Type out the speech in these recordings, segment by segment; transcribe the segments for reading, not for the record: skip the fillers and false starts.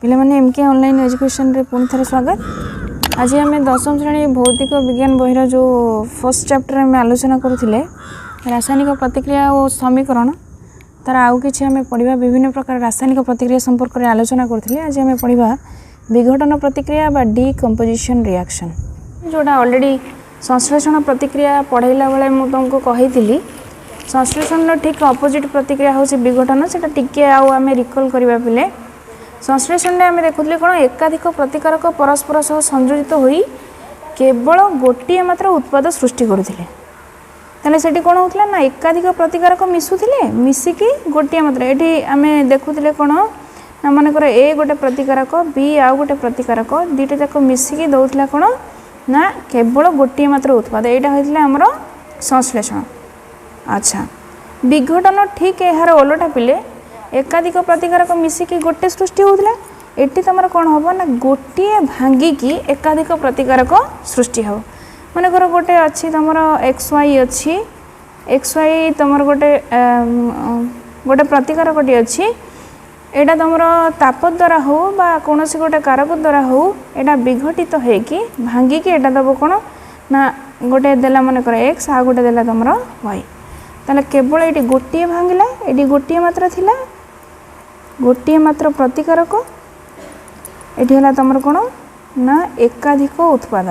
पिले माने MK online education रे पुणी थे स्वागत। आज आम दशम श्रेणी भौतिक विज्ञान बहिर जो फर्स्ट चैप्टर में आलोचना करुले रासायनिक प्रतिक्रिया और समीकरण तार आउ कि आम पढ़ा विभिन्न प्रकार रासायनिक प्रतिक्रिया संपर्क में आलोचना करुले। आज आम पढ़ा विघटन प्रतिक्रिया बा डिकम्पोजिशन रिएक्शन जोटा ऑलरेडी संश्लेषण प्रतिक्रिया पढ़ाइला बेले मुझे तुमको कही संश्लेषण ठीक अपोजिट प्रतिक्रिया हूँ विघटन से टिके आम रिकल करवा पिले संश्लेषण में आम देखुले कौन एकाधिक प्रतिकारक परस्पर सह संयोजित होई केवल गोटे मात्र उत्पाद सृष्टि करुले तेने से कौन होता ना एकाधिक प्रतिकारक मिसुले मिसिकी गोटे मात्र ये आम देखुले कौन ना मनकर ए गोटे प्रतिकारक बी आउ गोटे प्रतिकारक दुईटा जाक मिसिकी दौला कौन ना केवल गोटे मात्र उत्पाद यहाँ होता आमर संश्लेषण। अच्छा विघटन ठीक यार ओलटा पिले एकाधिक प्रतिकारक मिसिकी गोटे सृष्टि होता एटी तुम कौन हम ना गोटे भांगिकी एकाधिक प्रतिकारक सृष्टि हो मनकर गोटे अच्छी तुम एक्स वाई अच्छी एक्स वाई तुम गोटे गोटे प्रतिकारकटी अच्छी यहाँ तुम ताप द्वारा हो बा कौन गोटे कारक द्वारा हो यहाँ विघटित होगी भांगिकी यहाँ दब कौन ना गोटे देला मनकर एक्स आ गोटे देला तुम वाई ताले केवल ये गोटे भांगला ये गोटे मात्र थिला गोटे मात्र प्रतिकारक ये है तुम कौन ना एकाधिक उत्पाद।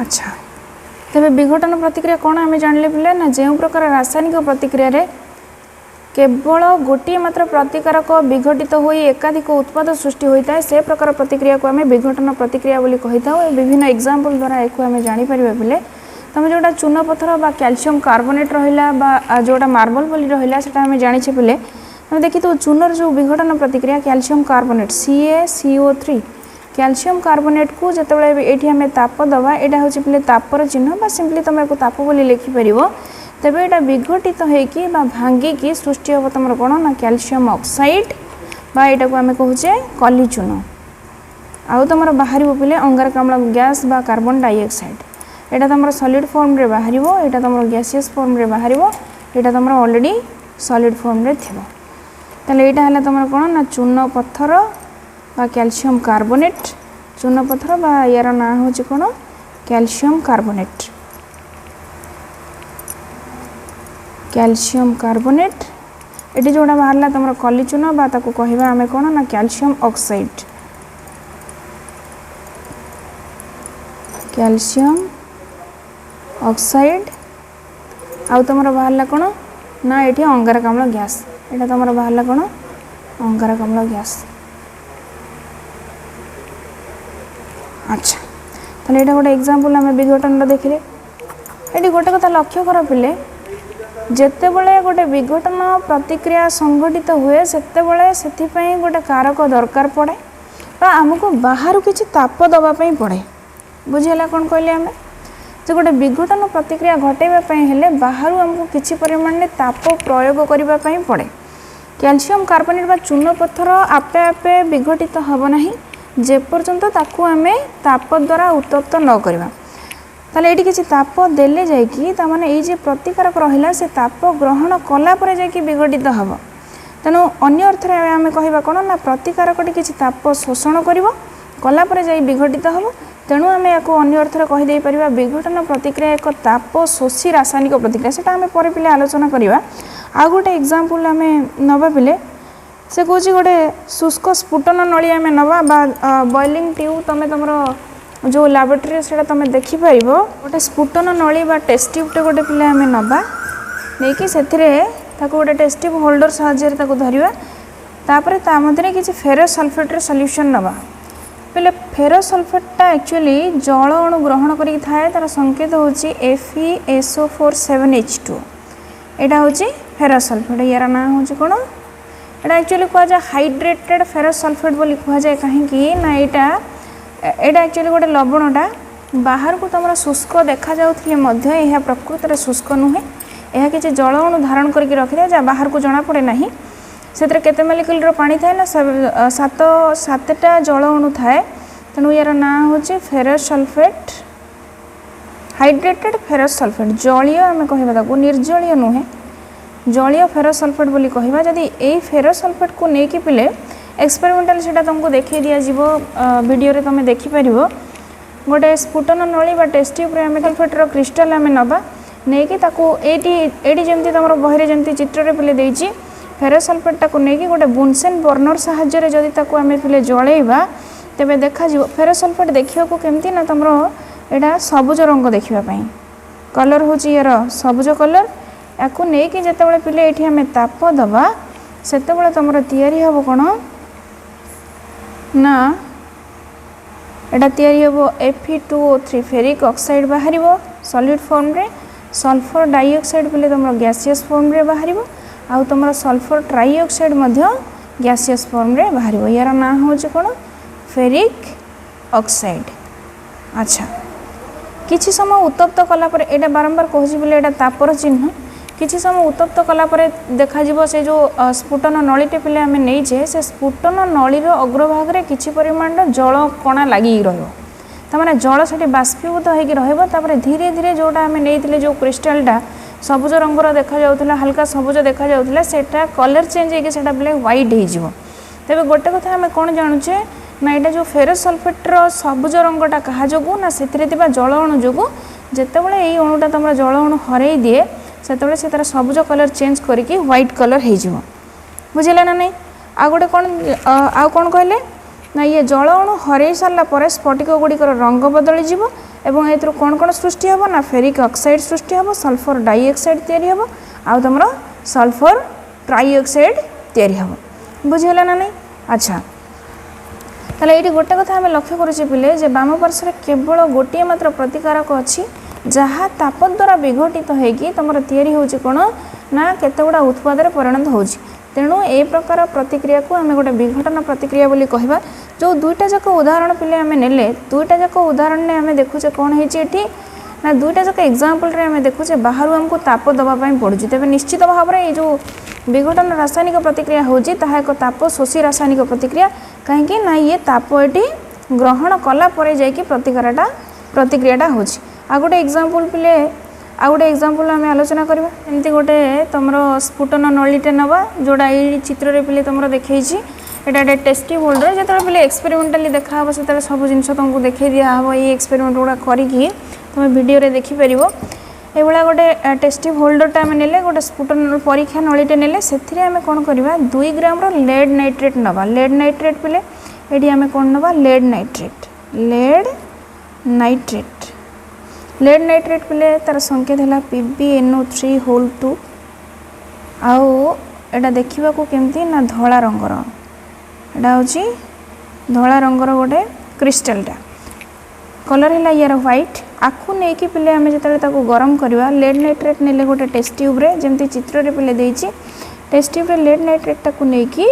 अच्छा तेरे विघटन प्रतिक्रिया कौन आम जान पे ना जो प्रकार रासायनिक प्रतिक्रिया रे केवल गोटे मात्र प्रतिकारक विघटित हो एकाधिक उत्पाद सृष्टि होता है से प्रकार प्रतिक्रिया को आम विघटन प्रतिक्रिया बोली कही था। विभिन्न एग्जांपल द्वारा एक आम जापर पे तुम जोटा चून पत्थर बा कैल्शियम कार्बोनेट रहा बा जोटा मार्बल बोली रहा से आम जाचे पे तुम देखी तो चूनर जो विघटन प्रतिक्रिया calcium carbonate CaCO3 calcium carbonate को जितेबाला ये आम ताप दबा यहाँ हूँ पे तापर चिन्ह बा सिंपली तुम एक ताप बोली लिखिपर तेज यहाँ विघटित होगी भांगिकी सृष्टि हम तुम कौन ना कैल्शियम ऑक्साइड बा यहाँ को आम कहे कली चून आउ तुम बाहर पे अंगारकाम्ल गैस बा कार्बन डाइऑक्साइड यहाँ तुम सॉलिड फॉर्म रे बाहर यहाँ तुम गैसियस फॉर्म रे बाहर यहाँ तुम ऑलरेडी सॉलिड फॉर्म रे थी ताले यहाँ है तुम कौन ना चून पत्थर बा कैल्शियम कार्बोनेट चून पत्थर बा यार ना हूँ कौन कैल्शियम कार्बोनेट कैल्शियम कार्बोनेट ये जोड़ा बाहर तुम कली चून बा ताको कहवा आम कौन ना कैल्शियम ऑक्साइड कैल्शियम ऑक्साइड आउ तुम बाहर कौन ना ये अंगारकाम्ल गैस यहाँ तुम बाहर कौन अंगारकाम्ल गैस। अच्छा ताले यहाँ गोटे एग्जांपल आम विघटन देखिले ये गोटे कथा लक्ष्य कर पिले जिते बड़े गोटे विघटन प्रतिक्रिया संघटित हुए सेते बड़े से गोटे कारक दरकार पड़े आमको बाहर किसी ताप दवाई पड़े बुझीला कौन कहले आम जो गोटे विघटन प्रतिक्रिया घटेवाई बाहर आमको किसी परिमाण में ताप प्रयोग करने पड़े कैल्शियम कार्बोनेट बा चून पत्थर आपे आपे विघटित हम ना जेपर्यंत ताकू आम ताप द्वारा उत्तप्त न करवा ताले ये किसी ताप देले जाइकी तामाने ये प्रतिकारक रहिला से ताप ग्रहण कलापर जाइकी विघटित हम तेणु अन्य अर्थ में आम कहवा कौन ना प्रतिकारकटी किसी ताप शोषण कलापर जाई विघटित हम तेणु आम या अन्य अर्थ में कहीदे पार विघटन प्रतिक्रिया एक ताप शोषी रासायनिक प्रतिक्रिया से आम पर पे आलोचना करवा। आ गोटे एग्जांपल आम नवा पिले से कौच गोटे शुष्क स्फुटन नली आम नवा बॉइलिंग ट्यूब तुम तुम जो लैबोरेटरी से तुम देखिपर गोटे स्फुटन नली बा टेस्ट ट्यूबटे गोटे पिले आम नवा नहीं से गोटे टेस्ट ट्यूब होल्डर साहाय्य धरवा तापर ता मध्य किसी फेरस सल्फेट सल्यूशन नवा पहले फेरस सल्फेटा एक्चुअली जल अणु ग्रहण करी थाए तार संकेत हूँ FeSO47H2 यहाँ हूँ फेरस सल्फेट यार ना हूँ कौन यहाँ एक्चुअली कहुए हाइड्रेटेड फेरस सल्फेट बोली कहुए कहीं ना यहाँ एक्चुअली गोटे लवणटा बाहर को तुम शुष्क देखा जाए प्रकृत में शुष्क नुहे यह किसी जल अणु धारण करके रखी था जहाँ बाहर को जना पड़े ना से केते मोलिक्यूल पानी थाए ना 7टा जल अणु थाए तेणु यार ना हूँ ferrous sulphate hydrated ferrous sulphate जलीय आम कह निर्जलीय नुहे जलीय फेरस सल्फेट बोली कहवा जदि यही फेरस सल्फेट को लेकिन पिले एक्सपेरिमेंटाल से तुमको देखी दि वीडियो रे तुम देखिपर गोटे स्फुटन नली टेस्ट ट्यूब आम सल्फेट्र क्रिस्टाल आम नवा नहीं कि एटी जमी तुम बहरे जमी चित्र पिले देती फेरस सल्फेट को लेकिन गोटे बुनसेन बर्नर साहाय्य जदि आम पिले जलैवा तेरे देखा फेरस सल्फेट देखा केमती ना तुम यहाँ सबुज रंग देखापी कलर हूँ यार सबुज कलर या नहीं जिते पिले ये आम ताप दबा से तुम तैयारी हम कौन ना एटा तैयारी हम Fe2O3 फेरिक ऑक्साइड बाहर सॉलिड फॉर्म रे सल्फर डाइऑक्साइड पिले तुम गैसियस फॉर्म रे बाहर आउ तुम सल्फर ट्राइऑक्साइड गैसियस फॉर्म रे बाहर यार ना हूँ कौन फेरिक ऑक्साइड। अच्छा किछि समय उत्तप्त कलापर एटा बारंबार कहूँ बोले एटा तापर चिन्ह किछि समय उत्तप्त कलापर देखा से जो स्फुटन नलीटे पिले आम नहींचे से स्फुटन नलीर अग्रभाग में किछि परिमाण जल कणा लगी रही जल से बाष्पीभूत होकर धीरे धीरे जोटा आम नहीं जो क्रिस्टालटा सबुज रंगर देखा जाउथला हल्का सबुज देखा जाउथला सेटा कलर चेंज होकर बोले व्हाइट हो तेरे गोटे कथा आम कौन जानूचे ना यहाँ जो फेरस सल्फेट्र सबुज रंगटा क्या जो ना से जल अणु जो जितेबाला ये अणुटा तुम जल अणु हरई दिए से तार सबुज कलर चेंज करके व्हाइट कलर हो बुझे ना नहीं आ गोटे कौन आउ कौन कहले ना ये जल अणु हरई सारापर स्फटिक गुड़िकर रंग बदली एवं ए कौन कौन सृष्टि हम ना फेरिक ऑक्साइड सृष्टि हम सल्फर डाइऑक्साइड तैयारी हम आउ तुम सल्फर ट्राइऑक्साइड तैयारी हम बुझेगा ना नहीं। अच्छा ताले ये गोटे कथा आम लक्ष्य करुचे पिले जे बाम पार्श्व केवल गोटे मात्र प्रतिकारक अच्छी जहाँ ताप द्वारा विघटित होगी तुम तैयारी होची कौन ना केतेगुड़ा उत्पाद परिणत होची तेणु ए प्रकार प्रतिक्रिया को आम गोटे विघटन प्रतिक्रिया बोली कहवा जो दुईटा जाक उदाहरण पिले आम नेले दुईटा जाक उदाहरण ने आम देखुचे कौन होती ना दुईटा जाक एग्जाम्पल आम देखुचे बाहर आमको ताप दवापाई पड़ुची तेज निश्चित भाव में ये जो विघटन रासायनिक प्रतिक्रिया होची ताहा एक ताप शोषी रासायनिक प्रतिक्रिया कहीं ना ये ताप ये ग्रहण कलापर जाकि प्रतिक्रियाटा होची आ गोटे एग्जाम्पल पिले आ गोटे एग्जाम्पल आम आलोचना करवा एमती गोटे तुम स्फुटन नलीटे नवा जोड़ा ये चित्र पिले तुम देखी यहाँ टेस्टी होल्डर जो पिले एक्सपेरिमेंटाली देखा से सब जिन तुमको देखे दिहब ये एक्सपेरिमेंट गुड़ा करी तुम वीडियो देखिपर ये गोटे टेस्टी होल्डरटा आम ने गोटे स्फुटन परीक्षा नलीटे ने आम कौन करवा 2 ग्राम लेड नाइट्रेट नवा लेड नाइट्रेट पिले ये आम कौन नवा लेड नाइट्रेट पिले तार संकेत है PbNO3 आउ एटा देखा केमती ना धला रंगर एटा हूँ धला रंगर गोटे क्रिस्टालटा कलर है यार व्हाइट आखु नहीं कि पिले आम जो गरम करवा लेड नाइट्रेट ने गोटे टेस्ट ट्यूब रे जमती चित्र पिले देती टेस्ट ट्यूब रे लेड नाइट्रेट को लेकिन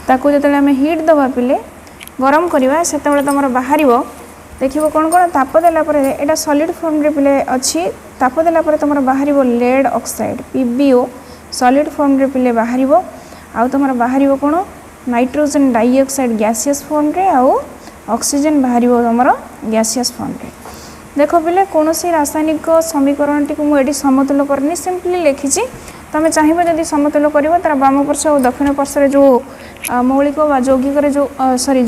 जो आम हिट दबा पिले गरम करवा से तुम बाहर देखो कौन कौन ताप देलापर यहाँ सॉलिड फॉर्म रे पिले अच्छी ताप देलापर तुम बाहर lead oxide PbO solid form रे पिले बाहर आउ तुम बाहर कौन नाइट्रोजन डाइऑक्साइड गैसियस फॉर्म रे आउ ऑक्सीजन बाहर तुम गैसियस फॉर्म रे देखो पिले कौन सी रासायनिक समीकरण टी मुझे समतुल करनी सिंपली लिखी तुम चाहिए जदि समतुल कर तार बाम पार्श्व और दक्षिण पार्श्व जो मौलिक यौगिक जो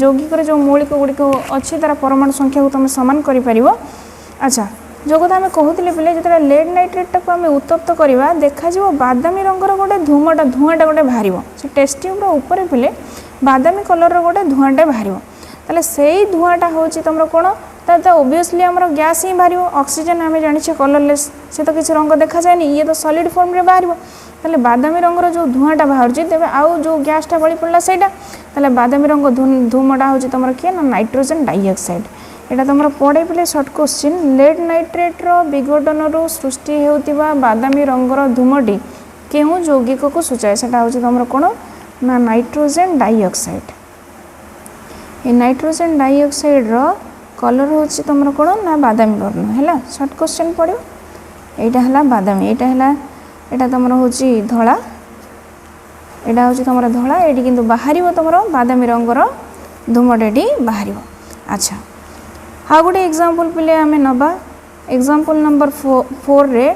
यौगिक जो मौलिक गुड़िक अच्छी तार परमाणु संख्या को तुम सामान कर। अच्छा जो कथा आम कहते पिले जो लेड नाइट्रेट को आम उत्तप्त करवा देखा बादामी रंगर गोटे धूआटा गोटे बाहर से टेस्ट ट्यूब ऊपर पिले बादामी कलर गोटे धूआटे बाहर ताले से धूआटा हूँ तुम कौन तो ओबियसली आमर गैस ही बाहर ऑक्सीजन आम जाने कलरलेस से तो किसी रंग देखा जाए ये तो सॉलिड फॉर्म रे बाहर ताले बादामी रंगर जो धूआटा बाहर तेज आउ जो गैसटा बड़ी पड़ा से बादामी रंग धूमटा हूँ तुम किए ना नाइट्रोजन डाइऑक्साइड यहाँ तुम पढ़े पिले सर्ट क्वेश्चन लेड नाइट्रेट्र विघटन सृष्टि होता बादामी रंगर धूमटी केउ यौगिक को सूचाए से तुम कौन ना नाइट्रोजन डाइऑक्साइड ये नाइट्रोजन डाइऑक्साइड कलर हूँ तुम कौन ना बादामी वर्ण है सर्ट क्वेश्चन पड़ो यहाँ है बादामी यहाँ तुम हूँ धला यहाँ हूँ तुम धला ये कि बाहर तुम बादामी रंगर धूमटी बाहर। अच्छा हाँ गोटे एग्जाम्पल पिले आम नवा एग्जाम्पल नंबर 4 रे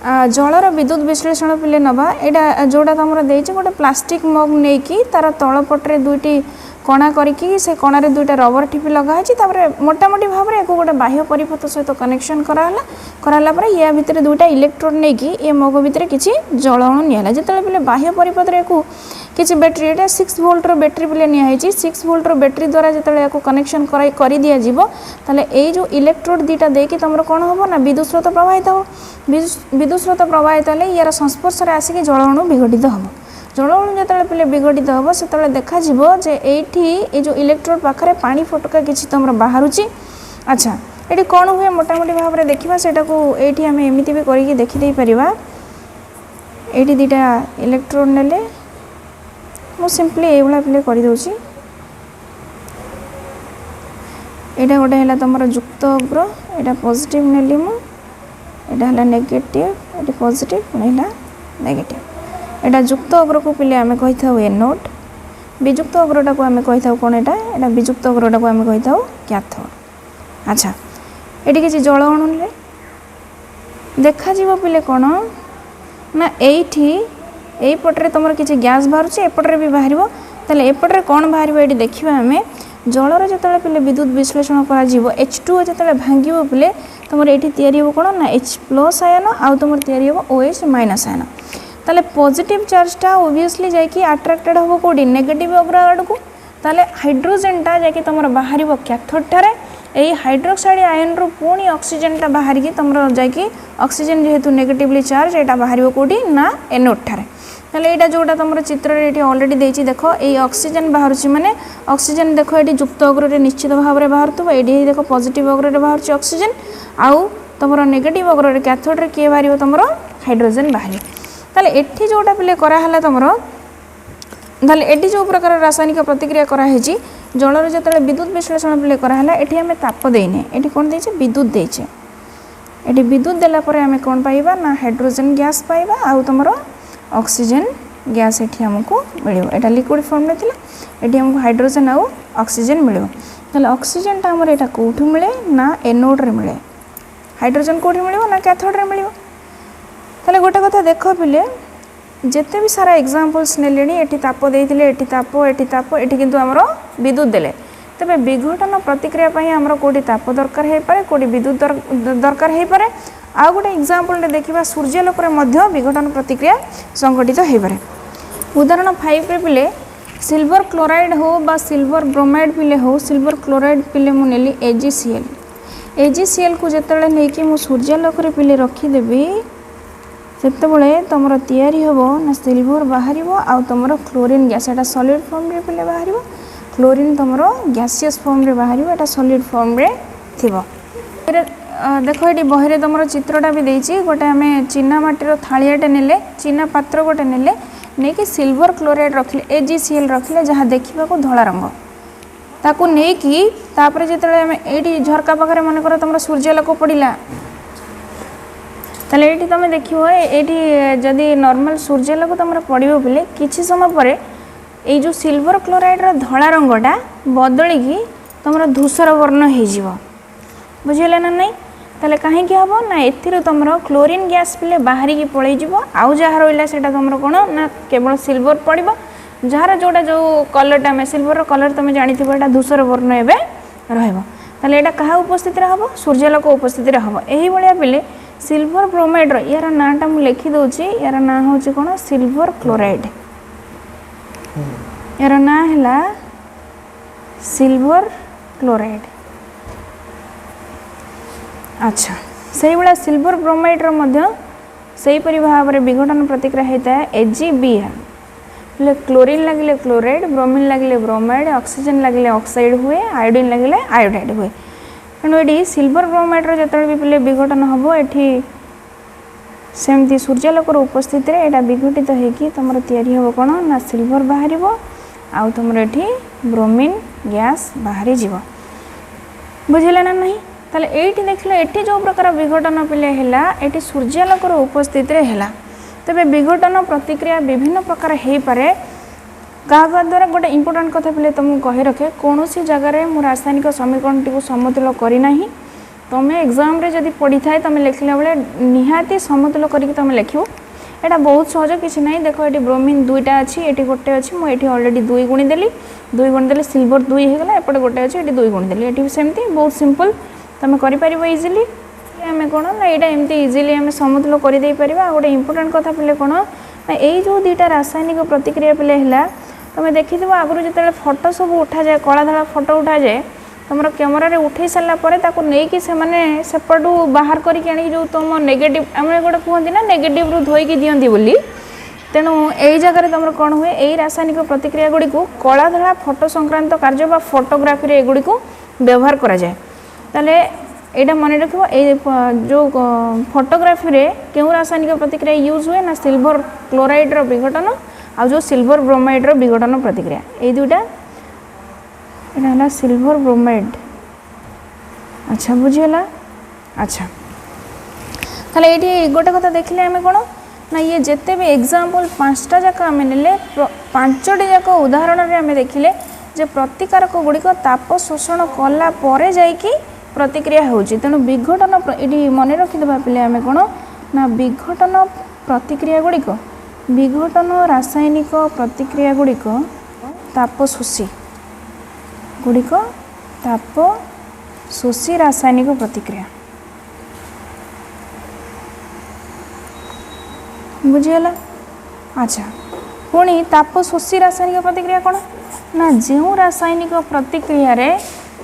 जलर विद्युत विश्लेषण पिले नवा एटा जोड़ा तुम देती गोटे प्लास्टिक मग नहीं कि तार तलपटे दुईटी कणा करके से कणारे दुईटा रबर टिपी लगाई मोटामोटी भाव में गोटे बाह्य परिपथ सहित कनेक्शन कराला या भितर दुईटा इलेक्ट्रोड नहीं कि ये मग भितर किसी जलअणु निहला जिते पिले बाह्य परिपथ किसी बैटेरी ये 6 वोल्टर बैटेरी पिले निहाई 6 वोल्टर बैटेरी द्वारा जो कनेक्शन कर दिज्व ताले ये जो इलेक्ट्रोड दीटा देकी तुम कौन हम ना विद्युत स्रोत प्रवाहित हो विद्युत स्रोत प्रवाहित हेल्ले यार संस्पर्श आसिक जलअणु विघटित हम जलअणु जो पिले विघटित हम से देखा जे ये जो इलेक्ट्रोड पाखे पानी फटका किसी तुम बाहर अच्छा ये कौन हुए मोटामोटी भाव में देखा सेटा को ये आम एमती भी करके देखीदे पारा ये दीटा इलेक्ट्रोड ने मु सिंपली ये पिले करदे यहाँ गोटे है तुम युक्त अग्र यहाँ पॉजिटिव नेली मुझे नेगेटिव ये पॉजिटिव पुणी नेगेटिव यहाँ युक्त अग्र को पिले आम कही था एनोड विजुक्त अग्रटा को आम कही था कौन यहाँ विजुक्त अग्रटा को आम कही था कैथोड अच्छा ये किसी जल अणु देखा पिले कौन ना यही पटरे तुम किसी गैस बाहर एपटे भी बाहर ताले एपटे कौन बाहर ये देखा आम जलर जो पिले विद्युत विश्लेषण कर H2O जो भांग पिले तुम ये कौन ना H+ आयन आउ तुम या OH- आयन ताले पॉजिटिव चार्जटा ओबियसली जाकि अट्रैक्टेड हम कौटी नेगेटिव अग्र आड़ को ताले हाइड्रोजेनटा जाकि तुम बाहर कैथोड ठारे यही हाइड्रोक्साइड आयन रु पुणी ऑक्सीजनटा बाहर की तुम जाकि ऑक्सीजन जेहेतु नेगेटिवली चार्ज यहाँ बाहर कौटी ना एनोड ठारे ताले यहाँ जोटा तुम चित्र ये ऑलरेडी देती देख ये ऑक्सीजन बाहर माने ऑक्सीजन देख ये युक्त अग्र निश्चित भाव में बाहर थो ये देख पॉजिटिव अग्र बाहर ऑक्सीजन आउ तुम नेगेटिव अग्र कैथोड रे किए बाहर तुम हाइड्रोजेन बाहर ताले एठी जोटा पिले कराला तुम ताले एठी जो प्रकार रासायनिक प्रतिक्रिया कराई जलर जो विद्युत विश्लेषण पिले कराला एठी आम ताप देने ये कौन देचे विद्युत देचे ये विद्युत देलापर आम कौन पाइबा ना हाइड्रोजेन गैस पाइबा आउ तुम ऑक्सीजन गैस ये आमको मिल यहाँ लिक्विड फॉर्म में ये आमको हाइड्रोजेन आउ ऑक्सीजन मिल ताले ऑक्सीजनटा आमर यहाँ कौटू मिले ना एनोड रे मिले हाइड्रोजेन कौटी मिल ना कैथोड रे मिल ताले गोटे कथा देख पिले जिते भी सारा एग्जाम्पल्स ने ये ताप देते ये ताप ये किंतु आमर विद्युत देले तेरे विघटन प्रतिक्रिया आमर कौटी ताप दरकार हो पाए कौटी विद्युत दरकार हो पाए आउ गोटे एग्जाम्पल देखा सूर्यालोक विघटन प्रतिक्रिया संघटित हो पाए उदाहरण 5 रे पिले सिल्वर क्लोराइड हो बा सिल्वर ब्रोमाइड पिले हो सिल्वर क्लोराइड पिले मु नेली AgCl को जिते नहीं सूर्यालोक पिले रखीदेवी सेतबले तुम तैयारी हम ना सिल्वर बाहर आउ तुम क्लोरीन गैस यहाँ सॉलिड फॉर्म रे पिले बाहर क्लोरीन तुम गैसियस फॉर्म रे बाहर यहाँ सॉलिड फॉर्म रे थिबो देख ये बहरे तुम चित्रटा भी देती गोटे आम चीना माटीर थालियाटे नेले चीना पात्र गोटे नेले नहीं कि सिल्वर क्लोराइड रखिले AgCl रखिले जहाँ देखा धला रंग ताकू नहीं कि तापर जिते आम ये झरका पाखे मन कर तुम सूर्यालोक पड़ा ताले ये तुम देखो ये जदि नॉर्मल सूर्यालोक तुम पड़ो बोले किसी समय पर ये जो सिल्वर क्लोराइड धला रंगटा बदलिकी तुम धूसर वर्ण हो बुझेगा ना नहीं ताले कहीं हम ना ए तुम क्लोरीन गैस पिले बाहर की पलैज आउ जहाँ रहा से तुम कौन ना केवल सिल्वर पड़ो जार जोटा जो कलरटा आम सिल्वर कलर तुम जानी यहाँ धूसर वर्ण एवं रहा क्या उपस्थित हम सूर्यालोक उपस्थित हम यही भाया पिले सिल्वर ब्रोमाइड यार नाटा मुझे लिखिदे यार ना हूँ कौन सिल्वर क्लोराइड यार ना है सिल्वर क्लोराइड अच्छा से भाया सिल्वर ब्रोमाइड सेहीपरि भाव में विघटन प्रतिक्रिया होता है AgBr क्लोरीन लगे क्लोराइड ब्रोमीन लगे ब्रोमाइड ऑक्सीजन लगे ऑक्साइड हुए आयोडीन लगे आयोडाइड हुए तेणु ये सिल्वर ब्रोमाइड जो भी पिले विघटन हम ये सेमती सूर्यालोक उपस्थित यहाँ विघटित होगी तुम तैयारी हम कौन ना सिल्वर बाहर आउ तुम ये ब्रोमीन गैस बाहरी जीव बुझेगा ना नहीं ताले ये देख लो ये जो प्रकार विघटन पिले है ये सूर्यालोक उपस्थित है तेरे विघटन प्रतिक्रिया विभिन्न प्रकार हो पाए क्या द्वारा गोटे इंपोर्टाट कथा पिले तुमको कही रखे कौन सी जगार मु रासायनिक समीकरण टी समतुल करना तुम्हें एग्जाम रे जदि पढ़ी थाए तुम लिखला बेले निहाती समतुल करके तुम लिखो। यहाँ बहुत सहज किसी ना देख ये ब्रोमीन दुईटा अच्छी ये गोटे अच्छी मुझे अलरेडी 2 गुणीदेली 2 गुणीदेली सिल्वर 2 होगा एपटे गोटे अच्छे ये 2 गुणीदेली ये सेमती बहुत सिंपल तुम कर इजिली आम कौन ना यहाँ एमती इजिली आम समतुल करदे गोटे इंपोर्टाट कथा पे कौन ना यही जो 2टा रासायनिक प्रतिक्रिया पे है तुम देखी आगुरी जो फोटो सब उठा जाए कला धला फोटो उठा जाए तुम कैमेरा उठे सारापर नहीं से सेपटू बाहर करके जो तुम नेगेटिव आम गोटे कहते ना नेगेटिव रू धोईकी दिखती बोली तेणु यही जगह तुम कौन हुए यही रासायनिक प्रतिक्रिया गुड़ी को कला धला फोटो संक्रांत कार्य बा फोटोग्राफी एगुड़ी को व्यवहार करा जाए ताले यहाँ मन रख जो फोटोग्राफी रे क्यों रासायनिक प्रतिक्रिया यूज हुए ना सिल्वर क्लोराइड रो विघटन आ जो सिल्वर ब्रोमाइड रो विघटन प्रतिक्रिया ये दुईटा यहाँ है सिल्वर ब्रोमाइड। अच्छा बुझीगला। अच्छा ताले ये गोटे कथा देखले आम कौन ना ये जिते भी एग्जाम्पल 5टा जाक आम ने 5टी जाक उदाहरण आम देखिले जे प्रतिकारक गुड़िक ताप शोषण कला परे जाइकी प्रतिक्रिया होची तेणु विघटन ये मन रखिदेवा पे आम कौन ना विघटन प्रतिक्रिया गुड़िक विघटन रासायनिक प्रतिक्रिया गुड़िक ताप शोषी गुड़िक ताप शोषी रासायनिक प्रतिक्रिया बुझीगला। अच्छा पुणी ताप शोषी रासायनिक प्रतिक्रिया कौन ना जो रासायनिक प्रतिक्रिया रे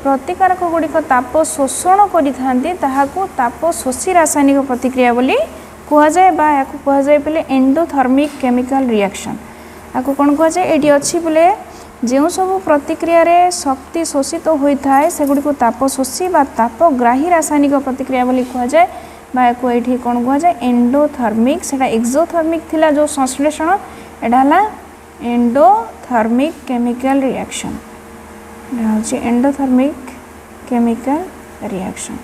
प्रतिकारक गुड़िक ताप शोषण करिथांती ताहाकू ताप शोषी रासायनिक प्रतिक्रिया बोली कुहाजाए बा याकू कुहाजाए पले एंडोथर्मिक केमिकल रिएक्शन याकू कौन कुहाजाए एटी अच्छी बोले जो सब प्रतिक्रिया रे शक्ति शोषित होता है सेगुड़ी ताप शोषी बा तापग्राही रासायनिक प्रतिक्रिया बोली कुहाजाए बा याकू एठी कौन कुहाजाए एंडोथर्मिक सेटा एक्सोथर्मिक थिला जो संश्लेषण एटा हला एंडोथर्मिक केमिकल रिएक्शन हूँ एंडोथर्मिक केमिकल रिएक्शन।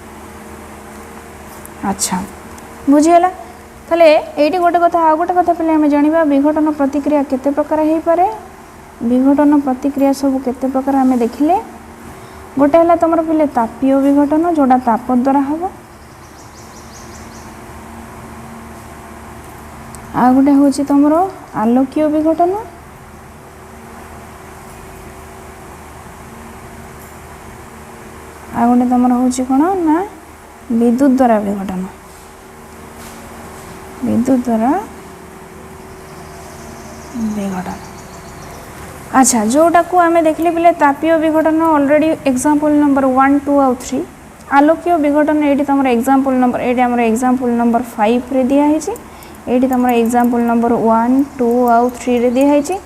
अच्छा बुझीगला ताले ये गोटे कथा आ गोटे कथा पे जाना विघटन प्रतिक्रिया केते प्रकार हो पारे विघटन प्रतिक्रिया सब केते प्रकार आम देखिले गोटे है तुम पे तापीय विघटन जोड़ा ताप द्वारा हम आ गोटे हूँ तुम आलोकीय विघटन आ गोटे तुम हूँ कौन ना विद्युत द्वारा विघटन विद्युत द्वारा विघटन। अच्छा जोटा को आम देखले पे तापीय विघटन ऑलरेडी एग्जांपल नंबर 1, 2 और 3 आलोकीय विघटन ये तुम एग्जांपल नंबर ये आम एग्जांपल नंबर 5 रे दिया ये तुम एग्जांपल नंबर 1, 2 और 3 रे दिया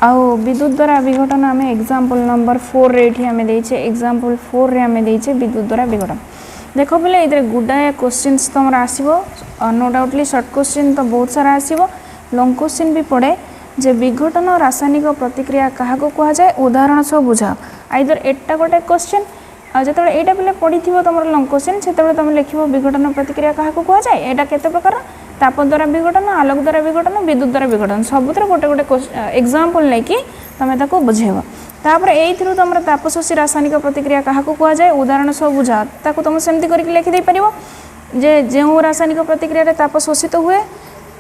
आउ विद्युत द्वारा विघटन आम एग्जांपल नंबर 4 रे आम देचे एग्जांपल 4 रे आम देचे विद्युत द्वारा विघटन। देख पे ये गुडाए क्वेश्चंस तुम आसो नो डाउटली शॉर्ट क्वेश्चन तो बहुत सारा आसो लॉन्ग क्वेश्चन भी पड़े जे विघटन रासायनिक प्रतिक्रिया क्या कहुए उदाहरण सब बुझाओ आइदर एटा गोटे क्वेश्चन जो यहाँ पे पढ़ी तुम लॉन्ग क्वेश्चन से तुम लिख विघटन प्रतिक्रिया क्या कहुए यहाँ केते प्रकार ताप द्वारा विघटन आलोक द्वारा विघटन विद्युत द्वारा विघटन सबुतर गोटे गोटे एग्जांपल लेकिन तुम बुझेब तापर यही तुम ताप शोषी रासायनिक प्रतिक्रिया क्या कहुए उदाहरण सब बुझाओ ताको तुम सेमती करके लिखिदे पार जे जो रासायनिक प्रतिक्रिया ताप शोषित हुए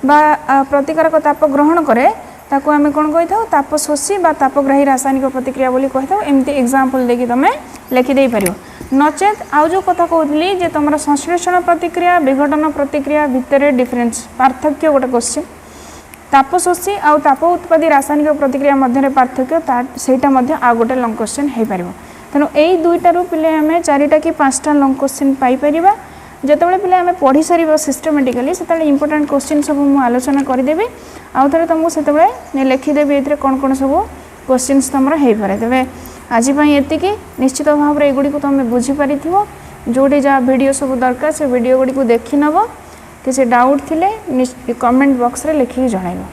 बा प्रतिकारक ताप ग्रहण करे ताको आमे कौन कही था ताप शोषी बा तापग्राही रासायनिक प्रतिक्रिया बोली कही था एमती एग्जांपल देकी तुम लिखिदे पार नचेत आउ जो कथा कहली जे तुम संश्लेषण प्रतिक्रिया विघटन प्रतिक्रिया भितर डिफरेन्स पार्थक्य गोटे क्वेश्चन ताप शोषी आउ ताप उत्पादी रासायनिक प्रतिक्रिया मध्य पार्थक्य सेटा मध्य आ गोटे लॉन्ग क्वेश्चन हो पार तेणु यही दुईटारू पे आम 4टा कि 5टा लॉन्ग क्वेश्चन पाइपर जितेबाला पे आम पढ़ी सार सिस्टमेटिकली से इंपोर्टाट क्वेश्चन सब मुझे आलोचना करदेवी आउ थे तुमको से लिखिदेवी ये कौन कौन सब क्वेश्चन तुम हो पाए तेज आजपाई एतिकी निश्चित भाव में एगुड़ी तुम बुझीपारी जोटी जहाँ वीडियो सब दरकार से वीडियो गुड़ी को देखी नब किसी डाउट थिले कमेंट बॉक्स रे लिखिक जणाइब।